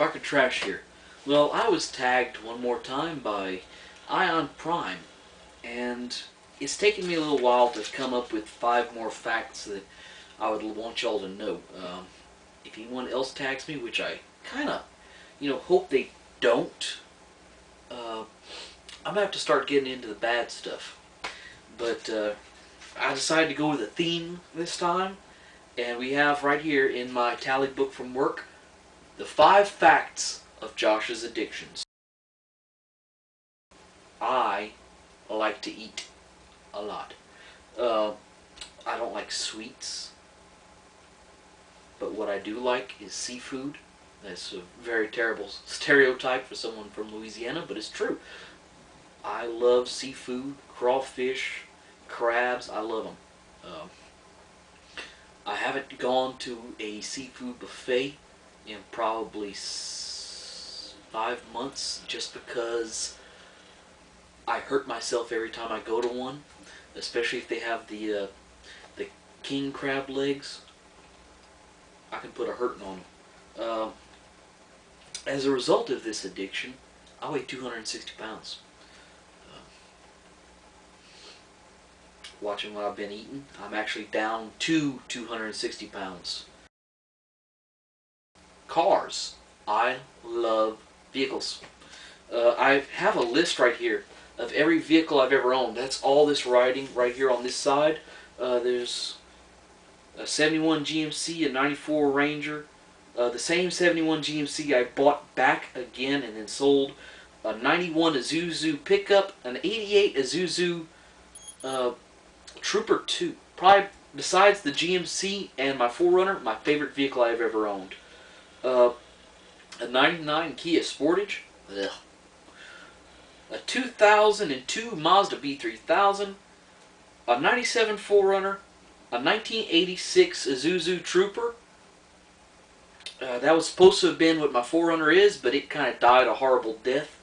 bucket of trash here. Well, I was tagged one more time by Ion Prime, and it's taken me a little while to come up with 5 more facts that I would want y'all to know. If anyone else tags me, which I kind of, hope they don't, I'm going to have to start getting into the bad stuff. But I decided to go with a theme this time, and we have right here in my tally book from work, the 5 facts of Josh's addictions. I like to eat a lot. I don't like sweets, but what I do like is seafood. That's a very terrible stereotype for someone from Louisiana, but it's true. I love seafood, crawfish, crabs. I love them. I haven't gone to a seafood buffet in probably 5 months just because I hurt myself every time I go to one, especially if they have the king crab legs. I can put a hurting on them. As a result of this addiction, I weigh 260 pounds. Watching what I've been eating, I'm actually down to 260 pounds. Cars. I love vehicles. I have a list right here of every vehicle I've ever owned. That's all this writing right here on this side. There's a 71 GMC, a 94 Ranger, the same 71 GMC I bought back again and then sold, a 91 Isuzu pickup, an 88 Isuzu Trooper 2. Probably, besides the GMC and my 4Runner, my favorite vehicle I've ever owned. A 99 Kia Sportage. Ugh. A 2002 Mazda B3000. A 97 4Runner. A 1986 Isuzu Trooper. That was supposed to have been what my 4Runner is, but it kind of died a horrible death.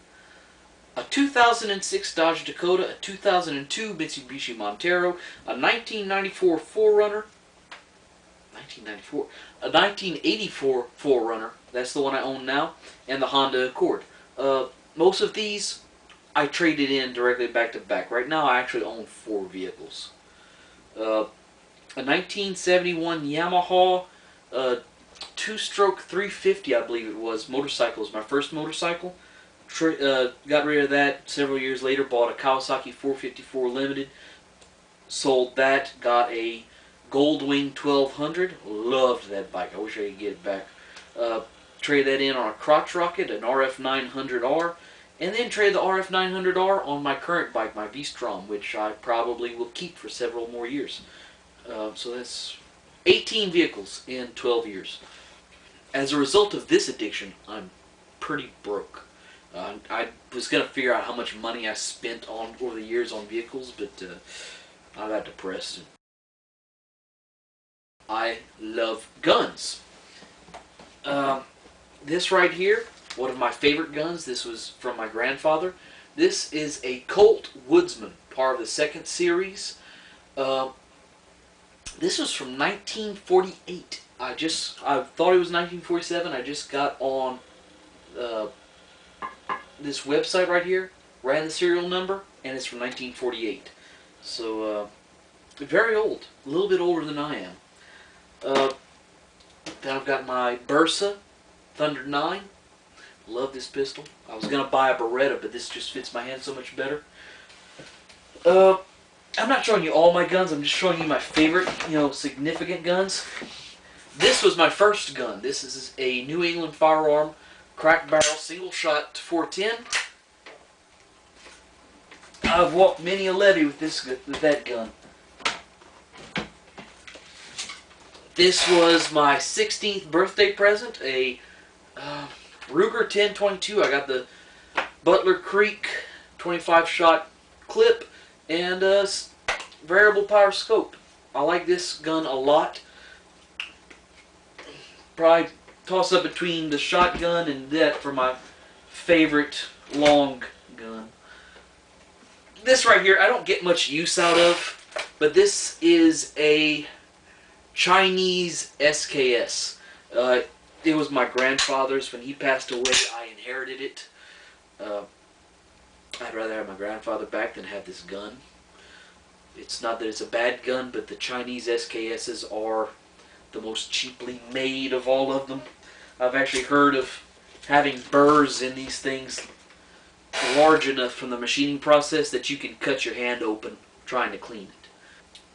A 2006 Dodge Dakota, a 2002 Mitsubishi Montero, a 1994 4Runner, a 1984 4Runner, that's the one I own now, and the Honda Accord. Most of these I traded in directly back to back. Right now I actually own 4 vehicles. A 1971 Yamaha 2-stroke 350, I believe it was, motorcycle. It was my first motorcycle. Got rid of that several years later, bought a Kawasaki 454 Limited, sold that, got a Goldwing 1200, loved that bike, I wish I could get it back. Traded that in on a crotch rocket, an RF900R, and then traded the RF900R on my current bike, my V-Strom, which I probably will keep for several more years. So that's 18 vehicles in 12 years. As a result of this addiction, I'm pretty broke. I was going to figure out how much money I spent on over the years on vehicles, but I got depressed. I love guns. This right here, one of my favorite guns, this was from my grandfather. This is a Colt Woodsman, part of the 2nd series. This was from 1948. I thought it was 1947. I just got on this website right here, ran the serial number, and it's from 1948. So, very old. A little bit older than I am. Then I've got my Bersa Thunder 9. Love this pistol. I was going to buy a Beretta, but this just fits my hand so much better. I'm not showing you all my guns. I'm just showing you my favorite, significant guns. This was my first gun. This is a New England firearm, crack barrel, single shot 410. I've walked many a levee with that gun. This was my 16th birthday present, a Ruger 1022. I got the Butler Creek 25 shot clip and a variable power scope. I like this gun a lot. Probably toss up between the shotgun and that for my favorite long gun. This right here, I don't get much use out of, but this is a Chinese SKS. It was my grandfather's. When he passed away, I inherited it. Uh, I'd rather have my grandfather back than have this gun. It's not that it's a bad gun, but the Chinese SKSs are the most cheaply made of all of them. I've actually heard of having burrs in these things large enough from the machining process that you can cut your hand open trying to clean it.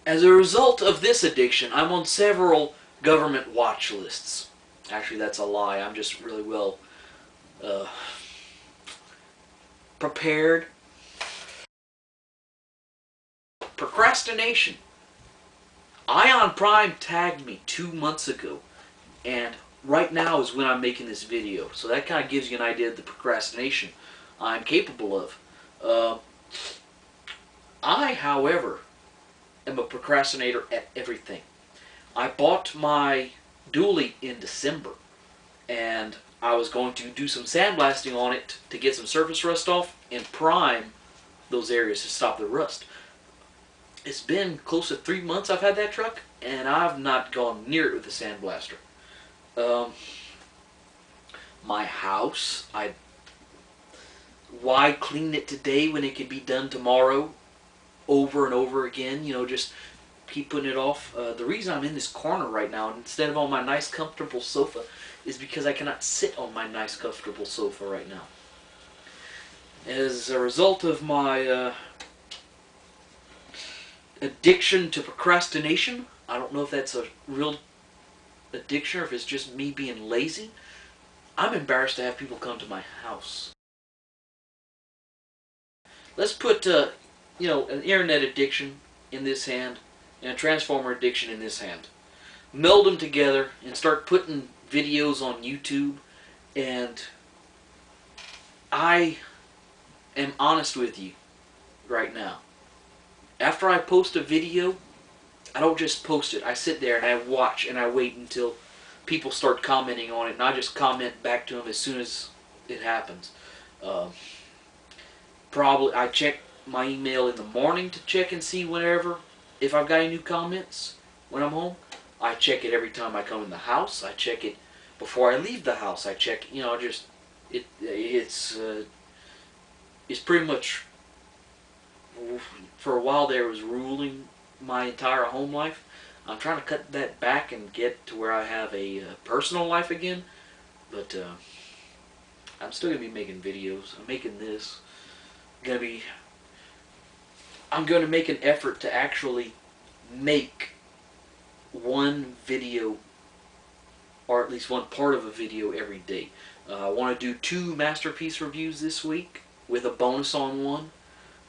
As a result of this addiction, I'm on several government watch lists. Actually, that's a lie. I'm just really well uh, prepared. Procrastination. Ion Prime tagged me 2 months ago, and right now is when I'm making this video. So that kind of gives you an idea of the procrastination I'm capable of. Uh, I, however, am a procrastinator at everything. I bought my dually in December, and I was going to do some sandblasting on it to get some surface rust off and prime those areas to stop the rust. It's been close to 3 months I've had that truck, and I've not gone near it with a sandblaster. My house, why clean it today when it can be done tomorrow over and over again? You know, just keep putting it off. The reason I'm in this corner right now instead of on my nice comfortable sofa is because I cannot sit on my nice comfortable sofa right now. As a result of my addiction to procrastination, I don't know if that's a real addiction or if it's just me being lazy, I'm embarrassed to have people come to my house. Let's put, an internet addiction in this hand and a transformer addiction in this hand. Meld them together and start putting videos on YouTube. And I am honest with you right now. After I post a video, I don't just post it. I sit there and I watch and I wait until people start commenting on it, and I just comment back to them as soon as it happens. Probably I check my email in the morning to check and see whenever, if I've got any new comments when I'm home. I check it every time I come in the house. I check it before I leave the house. I check, it's pretty much, for a while there, was ruling my entire home life. I'm trying to cut that back and get to where I have a personal life again, but I'm still gonna be making videos. I'm making this. I'm going to make an effort to actually make one video, or at least one part of a video every day. I want to do 2 masterpiece reviews this week with a bonus on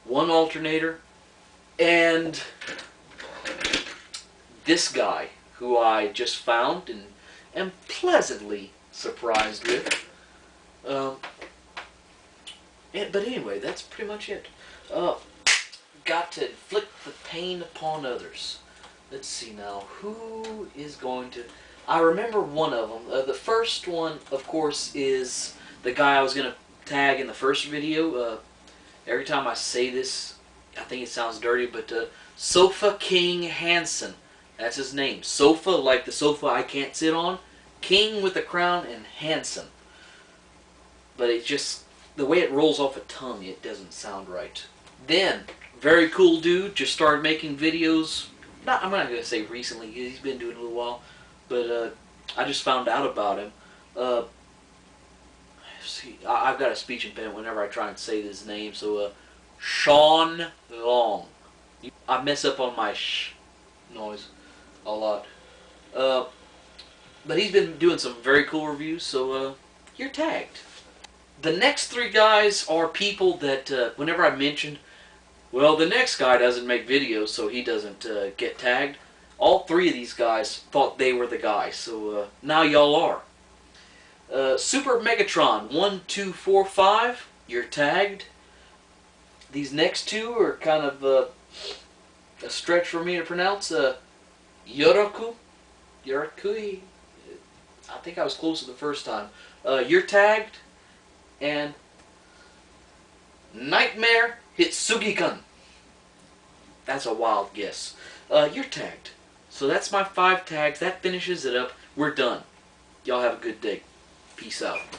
one alternator, and this guy who I just found and am pleasantly surprised with. But anyway, that's pretty much it. Got to inflict the pain upon others. Let's see now, who is going to... I remember one of them. The first one, of course, is the guy I was going to tag in the first video. Every time I say this, I think it sounds dirty, but Sofa King Hansen. That's his name. Sofa, like the sofa I can't sit on. King with a crown, and Hansen. But it just... the way it rolls off a tongue, it doesn't sound right. Then, very cool dude, just started making videos. I'm not going to say recently, he's been doing it a little while, but I just found out about him. See, I've got a speech impediment whenever I try and say his name, so Sean Long. I mess up on my sh noise a lot. But he's been doing some very cool reviews, so you're tagged. The next 3 guys are people that, whenever I mentioned, well, the next guy doesn't make videos, so he doesn't get tagged. All 3 of these guys thought they were the guy, so now y'all are. Super Megatron 1245, you're tagged. These next 2 are kind of a stretch for me to pronounce. Yorakui. I think I was closer the first time. You're tagged. And Nightmare Hitsugi-kun. That's a wild guess. You're tagged. So that's my 5 tags. That finishes it up. We're done. Y'all have a good day. Peace out.